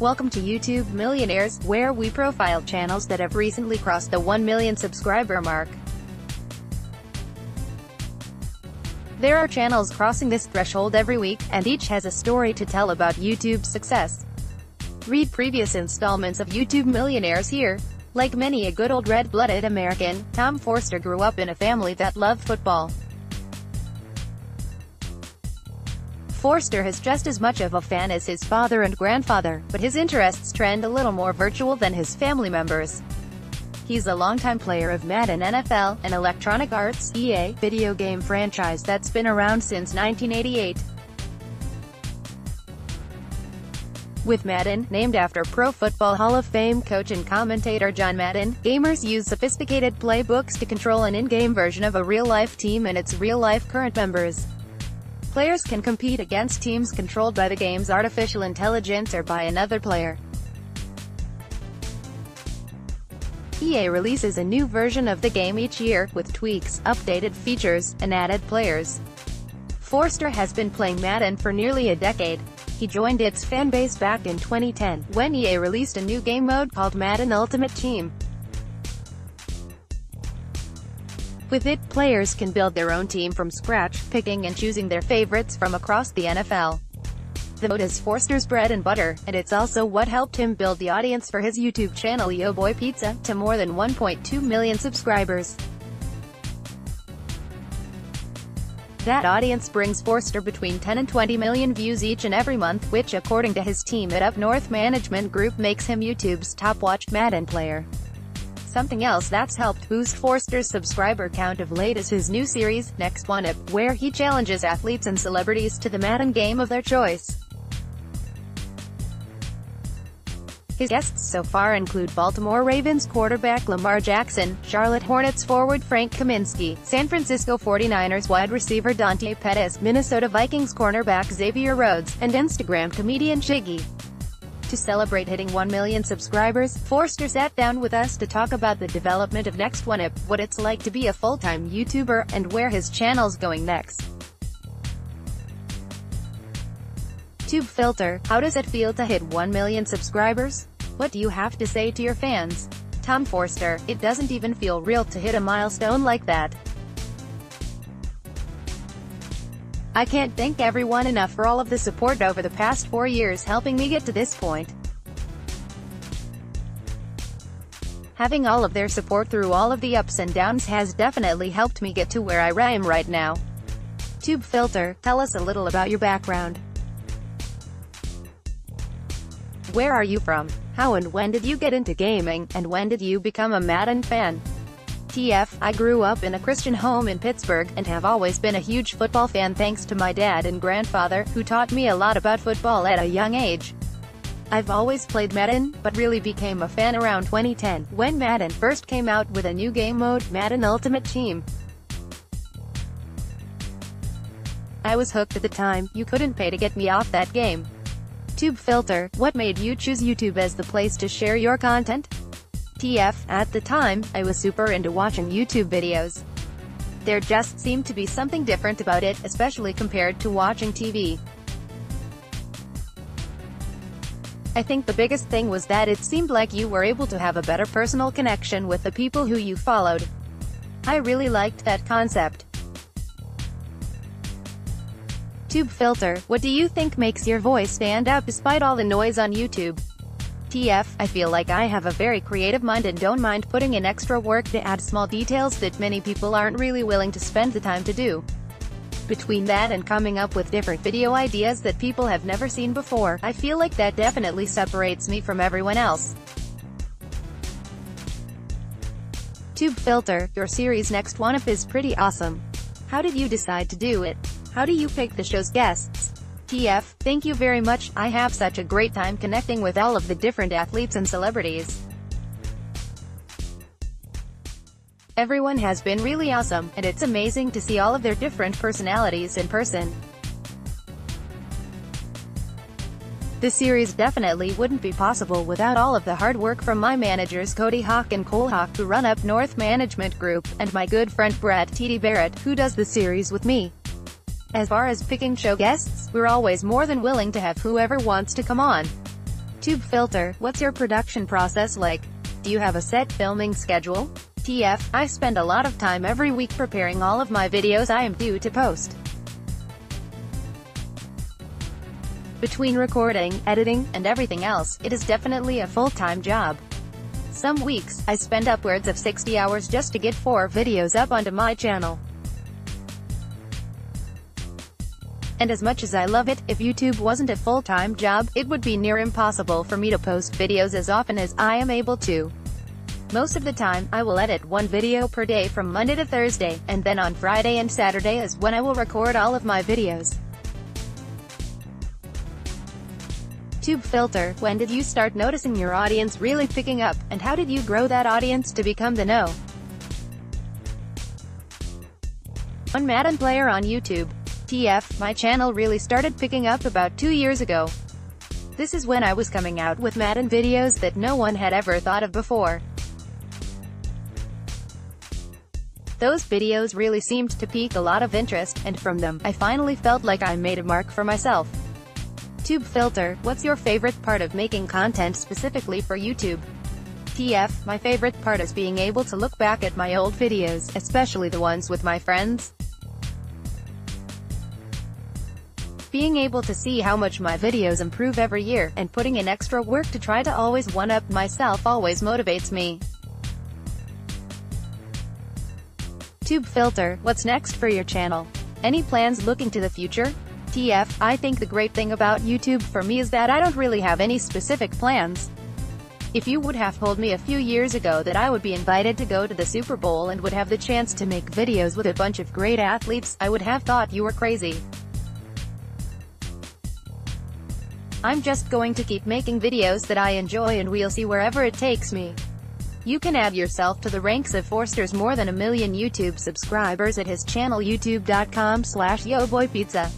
Welcome to YouTube Millionaires, where we profile channels that have recently crossed the 1 million subscriber mark. There are channels crossing this threshold every week, and each has a story to tell about YouTube's success. Read previous installments of YouTube Millionaires here. Like many a good old red-blooded American, Tom Forster grew up in a family that loved football. Forster has just as much of a fan as his father and grandfather, but his interests trend a little more virtual than his family members. He's a longtime player of Madden NFL, an Electronic Arts (EA) video game franchise that's been around since 1988. With Madden, named after Pro Football Hall of Fame coach and commentator John Madden, gamers use sophisticated playbooks to control an in-game version of a real-life team and its real-life current members. Players can compete against teams controlled by the game's artificial intelligence or by another player. EA releases a new version of the game each year, with tweaks, updated features, and added players. Forster has been playing Madden for nearly a decade. He joined its fanbase back in 2010, when EA released a new game mode called Madden Ultimate Team. With it, players can build their own team from scratch, picking and choosing their favorites from across the NFL. The mode is Forster's bread and butter, and it's also what helped him build the audience for his YouTube channel YoBoy Pizza, to more than 1.2 million subscribers. That audience brings Forster between 10 and 20 million views each and every month, which according to his team at Up North Management Group makes him YouTube's top-watched Madden player. Something else that's helped boost Forster's subscriber count of late is his new series, Next One Up, where he challenges athletes and celebrities to the Madden game of their choice. His guests so far include Baltimore Ravens quarterback Lamar Jackson, Charlotte Hornets forward Frank Kaminsky, San Francisco 49ers wide receiver Dante Pettis, Minnesota Vikings cornerback Xavier Rhodes, and Instagram comedian Shiggy. To celebrate hitting 1 million subscribers, Forster sat down with us to talk about the development of Next One Up, what it's like to be a full-time YouTuber, and where his channel's going next. Tube Filter, how does it feel to hit 1 million subscribers? What do you have to say to your fans? Tom Forster, it doesn't even feel real to hit a milestone like that. I can't thank everyone enough for all of the support over the past 4 years helping me get to this point. Having all of their support through all of the ups and downs has definitely helped me get to where I am right now. Tube Filter, tell us a little about your background. Where are you from? How and when did you get into gaming, and when did you become a Madden fan? TF, I grew up in a Christian home in Pittsburgh, and have always been a huge football fan thanks to my dad and grandfather, who taught me a lot about football at a young age. I've always played Madden, but really became a fan around 2010, when Madden first came out with a new game mode, Madden Ultimate Team. I was hooked at the time, you couldn't pay to get me off that game. Tube Filter, what made you choose YouTube as the place to share your content? TF, at the time, I was super into watching YouTube videos. There just seemed to be something different about it, especially compared to watching TV. I think the biggest thing was that it seemed like you were able to have a better personal connection with the people who you followed. I really liked that concept. Tube Filter, what do you think makes your voice stand out despite all the noise on YouTube? TF, I feel like I have a very creative mind and don't mind putting in extra work to add small details that many people aren't really willing to spend the time to do. Between that and coming up with different video ideas that people have never seen before, I feel like that definitely separates me from everyone else. Tube Filter, your series Next One Up is pretty awesome. How did you decide to do it? How do you pick the show's guests? TF, thank you very much, I have such a great time connecting with all of the different athletes and celebrities. Everyone has been really awesome, and it's amazing to see all of their different personalities in person. This series definitely wouldn't be possible without all of the hard work from my managers Cody Hawk and Cole Hawk, who run Up North Management Group, and my good friend Brett "TD" Barrett, who does the series with me. As far as picking show guests, we're always more than willing to have whoever wants to come on. Tube filter, what's your production process like? Do you have a set filming schedule? TF, I spend a lot of time every week preparing all of my videos I am due to post. Between recording, editing, and everything else, it is definitely a full-time job. Some weeks, I spend upwards of 60 hours just to get 4 videos up onto my channel. And as much as I love it, if YouTube wasn't a full-time job, it would be near impossible for me to post videos as often as I am able to. Most of the time, I will edit 1 video per day from Monday to Thursday, and then on Friday and Saturday is when I will record all of my videos. Tube filter, when did you start noticing your audience really picking up, and how did you grow that audience to become the know? One Madden player on YouTube. TF, my channel really started picking up about 2 years ago. This is when I was coming out with Madden videos that no one had ever thought of before. Those videos really seemed to pique a lot of interest, and from them, I finally felt like I made a mark for myself. Tube filter, what's your favorite part of making content specifically for YouTube? TF, my favorite part is being able to look back at my old videos, especially the ones with my friends. Being able to see how much my videos improve every year, and putting in extra work to try to always one-up myself always motivates me. Tube filter, what's next for your channel? Any plans looking to the future? TF, I think the great thing about YouTube for me is that I don't really have any specific plans. If you would have told me a few years ago that I would be invited to go to the Super Bowl and would have the chance to make videos with a bunch of great athletes, I would have thought you were crazy. I'm just going to keep making videos that I enjoy and we'll see wherever it takes me. You can add yourself to the ranks of Forster's more than 1 million YouTube subscribers at his channel youtube.com/YoBoyPizza.